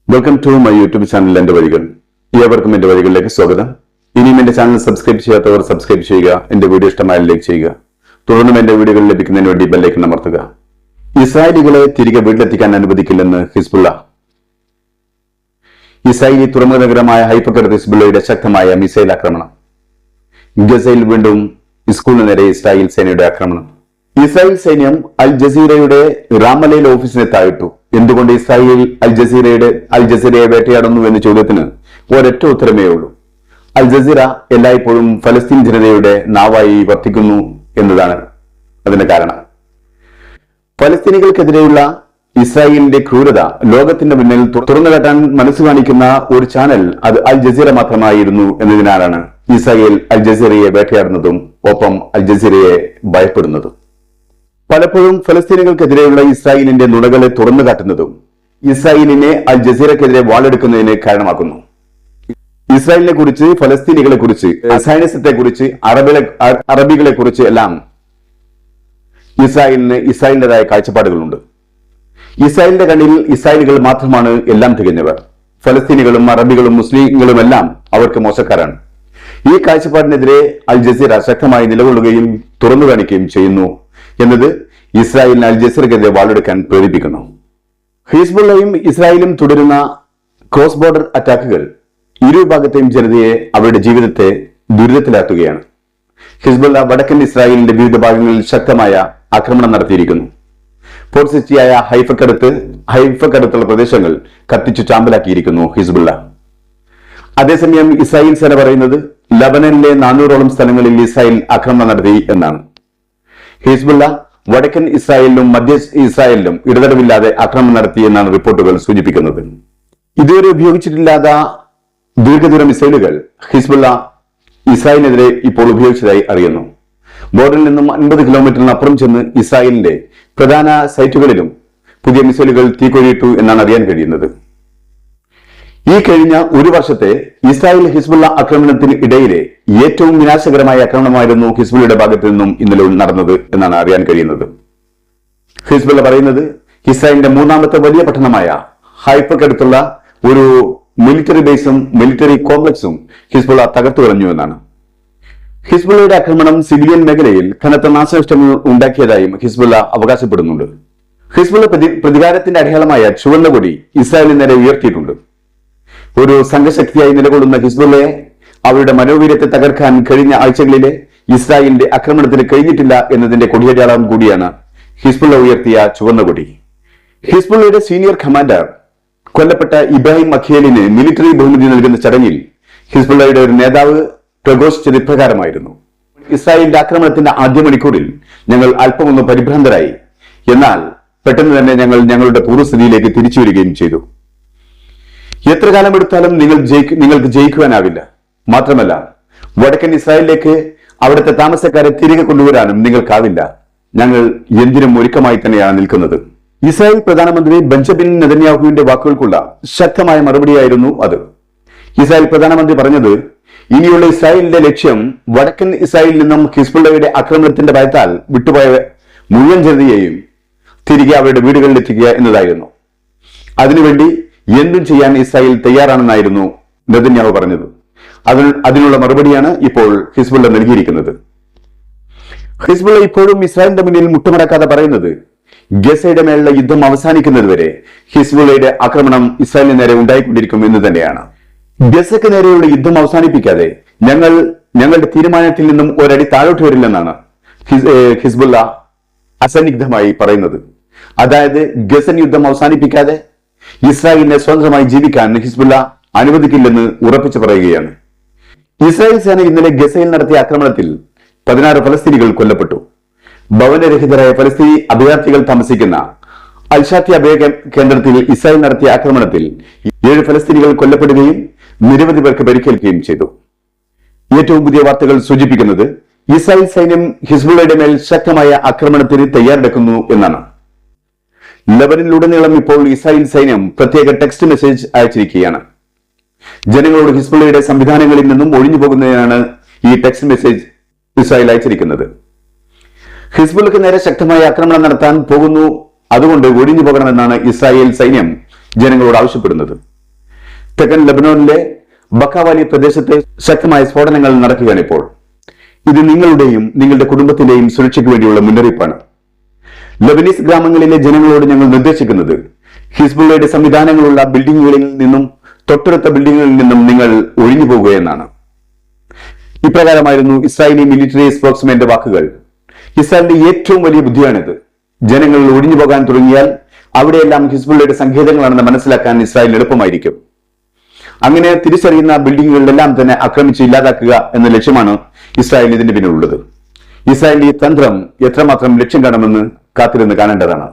Welcome to my YouTube channel എന്റെ വഴികൾ. ഏവർക്കും എന്റെ വഴികളിലേക്ക് സ്വാഗതം. ഇനിയും എന്റെ ചാനൽ സബ്സ്ക്രൈബ് ചെയ്യാത്തവർ സബ്സ്ക്രൈബ് ചെയ്യുക, എന്റെ വീഡിയോ ഇഷ്ടമായ ലൈക്ക് ചെയ്യുക, തുടർന്നും എന്റെ വീഡിയോകൾ ലഭിക്കുന്നതിന് വേണ്ടി ബെല്ലൈക്കൺ അമർത്തുക. ഇസ്രായേലികളെ തിരികെ വീട്ടിലെത്തിക്കാൻ അനുവദിക്കില്ലെന്ന് ഹിസ്ബുള്ള. ഇസ്രായേലി തുറമുഖ നഗരമായ ഹൈഫയ്ക്കടുത്ത് ഹിസ്ബുള്ളയുടെ ശക്തമായ മിസൈൽ ആക്രമണം. ഗസയിൽ വീണ്ടും സ്കൂളിന് നേരെ ഇസ്രായേൽ സേനയുടെ ആക്രമണം. ഇസ്രായേൽ സൈന്യം അൽ ജസീറയുടെ റാമലയിൽ ഓഫീസിനെ താഴിട്ടു. എന്തുകൊണ്ട് ഇസ്രായേൽ അൽ ജസീറയെ വേട്ടയാടുന്നു എന്ന ചോദ്യത്തിന് ഒരൊറ്റ ഉത്തരമേ ഉള്ളൂ. അൽ ജസീറ എല്ലായ്പ്പോഴും ഫലസ്തീൻ ജനതയുടെ നാവായി വർത്തിക്കുന്നു എന്നതാണ് അതിന്റെ കാരണം. ഫലസ്തീനികൾക്കെതിരെയുള്ള ഇസ്രായേലിന്റെ ക്രൂരത ലോകത്തിന്റെ മുന്നിൽ തുറന്നുകാട്ടാൻ മനസ്സ് കാണിക്കുന്ന ഒരു ചാനൽ അത് അൽ ജസീറ മാത്രമായിരുന്നു എന്നതിനാലാണ് ഇസ്രായേൽ അൽ ജസീറയെ വേട്ടയാടുന്നതും ഒപ്പം അൽ ജസീറയെ ഭയപ്പെടുന്നതും. പലപ്പോഴും ഫലസ്തീനികൾക്കെതിരെയുള്ള ഇസ്രായേലിന്റെ നുണകളെ തുറന്നു കാട്ടുന്നതും ഇസ്രായേലിനെ അൽ ജസീറക്കെതിരെ വാളെടുക്കുന്നതിന് കാരണമാക്കുന്നു. ഇസ്രായേലിനെ കുറിച്ച്, ഫലസ്തീനികളെ കുറിച്ച്, സൈനിസത്തെ കുറിച്ച്, അറബികളെ കുറിച്ച് എല്ലാം ഇസ്രായേലിന്റേതായ കാഴ്ചപ്പാടുകളുണ്ട്. ഇസ്രായേലിന്റെ കണ്ണിൽ ഇസ്രായേലികൾ മാത്രമാണ് എല്ലാം തികഞ്ഞവർ. ഫലസ്തീനികളും അറബികളും മുസ്ലിങ്ങളും എല്ലാം അവർക്ക് മോശക്കാരാണ്. ഈ കാഴ്ചപ്പാടിനെതിരെ അൽ ജസീറ ശക്തമായി നിലകൊള്ളുകയും തുറന്നു കാണിക്കുകയും ചെയ്യുന്നു എന്നത് ഇസ്രായേലിന് അൽ ജസീറക്കെതിരെ വാളെടുക്കാൻ പ്രേരിപ്പിക്കുന്നു. ഹിസ്ബുള്ളയും ഇസ്രായേലും തുടരുന്ന ക്രോസ് ബോർഡർ അറ്റാക്കുകൾ ഇരുഭാഗത്തെയും ജനതയെ അവരുടെ ജീവിതത്തെ ദുരിതത്തിലാക്കുകയാണ്. ഹിസ്ബുള്ള വടക്കൻ ഇസ്രായേലിന്റെ വിവിധ ഭാഗങ്ങളിൽ ശക്തമായ ആക്രമണം നടത്തിയിരിക്കുന്നു. പോർട്ട് സിറ്റിയായ ഹൈഫക്കടുത്തുള്ള പ്രദേശങ്ങൾ കത്തിച്ചു ചാമ്പലാക്കിയിരിക്കുന്നു ഹിസ്ബുള്ള. അതേസമയം ഇസ്രായേൽ സേന പറയുന്നത് ലബനനിലെ 400ഓളം സ്ഥലങ്ങളിൽ ഇസ്രായേൽ ആക്രമണം നടത്തി എന്നാണ്. ഹിസ്ബുള്ള വടക്കൻ ഇസ്രായേലിലും മധ്യ ഇസ്രായേലിലും ഇടതടവില്ലാതെ ആക്രമണം നടത്തി എന്നാണ് റിപ്പോർട്ടുകൾ സൂചിപ്പിക്കുന്നത്. ഇതുവരെ ഉപയോഗിച്ചിട്ടില്ലാത്ത ദീർഘദൂര മിസൈലുകൾ ഹിസ്ബുള്ള ഇസ്രായേലിനെതിരെ ഇപ്പോൾ ഉപയോഗിച്ചതായി അറിയുന്നു. ബോർഡറിൽ നിന്നും 50 കിലോമീറ്ററിനപ്പുറം ചെന്ന് ഇസ്രായേലിന്റെ പ്രധാന സൈറ്റുകളിലും പുതിയ മിസൈലുകൾ തീക്കൊഴിയിട്ടു എന്നാണ് അറിയാൻ കഴിയുന്നത്. ഈ കഴിഞ്ഞ ഒരു വർഷത്തെ ഇസ്രായേൽ ഹിസ്ബുള്ള ആക്രമണത്തിന് ഇടയിലെ ഏറ്റവും വിനാശകരമായ ആക്രമണമായിരുന്നു ഹിസ്ബുള്ളയുടെ ഭാഗത്തു നിന്നും ഇന്നലെ നടന്നത് എന്നാണ് അറിയാൻ കഴിയുന്നത്. ഹിസ്ബുള്ള പറയുന്നത് ഇസ്രായേലിന്റെ മൂന്നാമത്തെ വലിയ പട്ടണമായ ഹൈഫയ്ക്കടുത്തുള്ള ഒരു മിലിറ്ററി ബേസും മിലിറ്ററി കോംപ്ലക്സും ഹിസ്ബുള്ള തകർത്തു കളഞ്ഞു എന്നാണ്. ഹിസ്ബുള്ളയുടെ ആക്രമണം സിവിലിയൻ മേഖലയിൽ കനത്ത നാശനഷ്ടങ്ങൾ ഉണ്ടാക്കിയതായും ഹിസ്ബുള്ള അവകാശപ്പെടുന്നുണ്ട്. ഹിസ്ബുള്ള പ്രതികാരത്തിന്റെ അടയാളമായ ചുവന്ന കൊടി ഇസ്രായേലിന് നേരെ ഉയർത്തിയിട്ടുണ്ട്. ഒരു സംഘശക്തിയായി നിലകൊള്ളുന്ന ഹിസ്ബുള്ളയെ അവരുടെ മനോവീര്യത്തെ തകർക്കാൻ കഴിഞ്ഞ ആഴ്ചകളിലെ ഇസ്രായേലിന്റെ ആക്രമണത്തിന് കഴിഞ്ഞിട്ടില്ല എന്നതിന്റെ കൊടിയടയാളം കൂടിയാണ് ഹിസ്ബുള്ള ഉയർത്തിയ ചുവന്ന കൊടി. ഹിസ്ബുള്ളയുടെ സീനിയർ കമാൻഡർ കൊല്ലപ്പെട്ട ഇബ്രാഹിം അഖിയലിന് മിലിറ്ററി ബഹുമതി നൽകുന്ന ചടങ്ങിൽ ഹിസ്ബുള്ളയുടെ ഒരു നേതാവ് പ്രഘോഷിച്ചത് ഇപ്രകാരമായിരുന്നു: ഇസ്രായേലിന്റെ ആക്രമണത്തിന്റെ ആദ്യ മണിക്കൂറിൽ ഞങ്ങൾ അല്പമൊന്ന് പരിഭ്രാന്തരായി, എന്നാൽ പെട്ടെന്ന് തന്നെ ഞങ്ങൾ ഞങ്ങളുടെ പൂർവ്വസ്ഥിതിയിലേക്ക് തിരിച്ചു വരികയും ചെയ്തു. എത്ര കാലമെടുത്താലും നിങ്ങൾക്ക് ജയിക്കുവാനാവില്ല. മാത്രമല്ല, വടക്കൻ ഇസ്രായേലിലേക്ക് അവിടുത്തെ താമസക്കാരെ തിരികെ കൊണ്ടുവരാനും നിങ്ങൾക്കാവില്ല. ഞങ്ങൾ എന്തിനും ഒരുക്കമായി തന്നെയാണ് നിൽക്കുന്നത്. ഇസ്രായേൽ പ്രധാനമന്ത്രി ബെഞ്ചമിൻ നെതന്യാഹുവിന്റെ വാക്കുകൾക്കുള്ള ശക്തമായ മറുപടിയായിരുന്നു അത്. ഇസ്രായേൽ പ്രധാനമന്ത്രി പറഞ്ഞത്, ഇനിയുള്ള ഇസ്രായേലിന്റെ ലക്ഷ്യം വടക്കൻ ഇസ്രായേലിൽ നിന്നും ഹിസ്ബുള്ളയുടെ ആക്രമണത്തിന്റെ ഭയത്താൽ വിട്ടുപോയ മുഴുവൻ ജനതയെയും തിരികെ അവരുടെ വീടുകളിൽ എത്തിക്കുക എന്നതായിരുന്നു. അതിനുവേണ്ടി എന്തും ചെയ്യാൻ ഇസ്രായേൽ തയ്യാറാണെന്നായിരുന്നു നെതന്യാഹു പറഞ്ഞത്. അതിനുള്ള മറുപടിയാണ് ഇപ്പോൾ ഹിസ്ബുള്ള നൽകിയിരിക്കുന്നത്. ഹിസ്ബുള്ള ഇപ്പോഴും ഇസ്രായേലിന്റെ മുന്നിൽ മുട്ടുമടക്കാതെ പറയുന്നത്, ഗസയുടെ മേലുള്ള യുദ്ധം അവസാനിക്കുന്നതുവരെ ഹിസ്ബുള്ളയുടെ ആക്രമണം ഇസ്രായേലിന് നേരെ ഉണ്ടായിക്കൊണ്ടിരിക്കും എന്ന് തന്നെയാണ്. ഗസയ്ക്ക് നേരെയുള്ള യുദ്ധം അവസാനിപ്പിക്കാതെ ഞങ്ങളുടെ തീരുമാനത്തിൽ നിന്നും ഒരടി താഴോട്ട് വരില്ലെന്നാണ് ഹിസ്ബുള്ള അസന്നിഗ്ധമായി പറയുന്നത്. അതായത് ഗസൻ യുദ്ധം അവസാനിപ്പിക്കാതെ ഇസ്രായേലിനെ സ്വതന്ത്രമായി ജീവിക്കാൻ ഹിസ്ബുള്ള അനുവദിക്കില്ലെന്ന് ഉറപ്പിച്ചു പറയുകയാണ്. ഇസ്രായേൽ സേന ഇന്നലെ ഗസയിൽ നടത്തിയ ആക്രമണത്തിൽ 16 ഫലസ്തീനികൾ കൊല്ലപ്പെട്ടു. ഭവനരഹിതരായ ഫലസ്തീനി അഭയാർത്ഥികൾ താമസിക്കുന്ന അൽഷാത്തി അഭയ കേന്ദ്രത്തിൽ ഇസ്രായേൽ നടത്തിയ ആക്രമണത്തിൽ 7 ഫലസ്തീനികൾ കൊല്ലപ്പെടുകയും നിരവധി പേർക്ക് പരിക്കേൽക്കുകയും ചെയ്തു. ഏറ്റവും പുതിയ വാർത്തകൾ സൂചിപ്പിക്കുന്നത് ഇസ്രായേൽ സൈന്യം ഹിസ്ബുള്ളയുടെ മേൽ ശക്തമായ ആക്രമണത്തിന് തയ്യാറെടുക്കുന്നു എന്നാണ്. ലബനനിലുടനീളം ഇപ്പോൾ ഇസ്രായേൽ സൈന്യം പ്രത്യേക ടെക്സ്റ്റ് മെസ്സേജ് അയച്ചിരിക്കുകയാണ്. ജനങ്ങളോട് ഹിസ്ബുള്ളയുടെ സംവിധാനങ്ങളിൽ നിന്നും ഒഴിഞ്ഞു പോകുന്നതിനാണ് ഈ ടെക്സ്റ്റ് മെസ്സേജ് ഇസ്രായേൽ അയച്ചിരിക്കുന്നത്. ഹിസ്ബുള്ളക്ക് നേരെ ശക്തമായ ആക്രമണം നടത്താൻ പോകുന്നു, അതുകൊണ്ട് ഒഴിഞ്ഞു പോകണമെന്നാണ് ഇസ്രായേൽ സൈന്യം ജനങ്ങളോട് ആവശ്യപ്പെടുന്നത്. തെക്കൻ ലബനോനിലെ ബക്കാവാലി പ്രദേശത്തെ ശക്തമായ സ്ഫോടനങ്ങൾ നടക്കുകയാണ് ഇപ്പോൾ. ഇത് നിങ്ങളുടെയും നിങ്ങളുടെ കുടുംബത്തിന്റെയും സുരക്ഷയ്ക്ക് വേണ്ടിയുള്ള മുന്നറിയിപ്പാണ്. ലബനീസ് ഗ്രാമങ്ങളിലെ ജനങ്ങളോട് ഞങ്ങൾ നിർദ്ദേശിക്കുന്നത് ഹിസ്ബുള്ളയുടെ സംവിധാനങ്ങളുള്ള ബിൽഡിങ്ങുകളിൽ നിന്നും തൊട്ടടുത്ത ബിൽഡിങ്ങുകളിൽ നിന്നും നിങ്ങൾ ഒഴിഞ്ഞു പോകുകയെന്നാണ്. ഇപ്രകാരമായിരുന്നു ഇസ്രായേലി മിലിറ്ററി സ്പോക്സ്മാന്റെ വാക്കുകൾ. ഇസ്രായേലിന്റെ ഏറ്റവും വലിയ ബുദ്ധിയാണിത്. ജനങ്ങൾ ഒഴിഞ്ഞു പോകാൻ തുടങ്ങിയാൽ അവിടെയെല്ലാം ഹിസ്ബുള്ളയുടെ സങ്കേതങ്ങളാണെന്ന് മനസ്സിലാക്കാൻ ഇസ്രായേലിന് എളുപ്പമായിരിക്കും. അങ്ങനെ തിരിച്ചറിയുന്ന ബിൽഡിങ്ങുകളിലെല്ലാം തന്നെ ആക്രമിച്ച് ഇല്ലാതാക്കുക എന്ന ലക്ഷ്യമാണ് ഇസ്രായേൽ ഇതിന്റെ പിന്നിലുള്ളത്. ഇസ്രായേലിന്റെ ഈ തന്ത്രം എത്രമാത്രം ലക്ഷ്യം കാണുമെന്ന് കാത്തിരുന്ന് കാണേണ്ടതാണ്.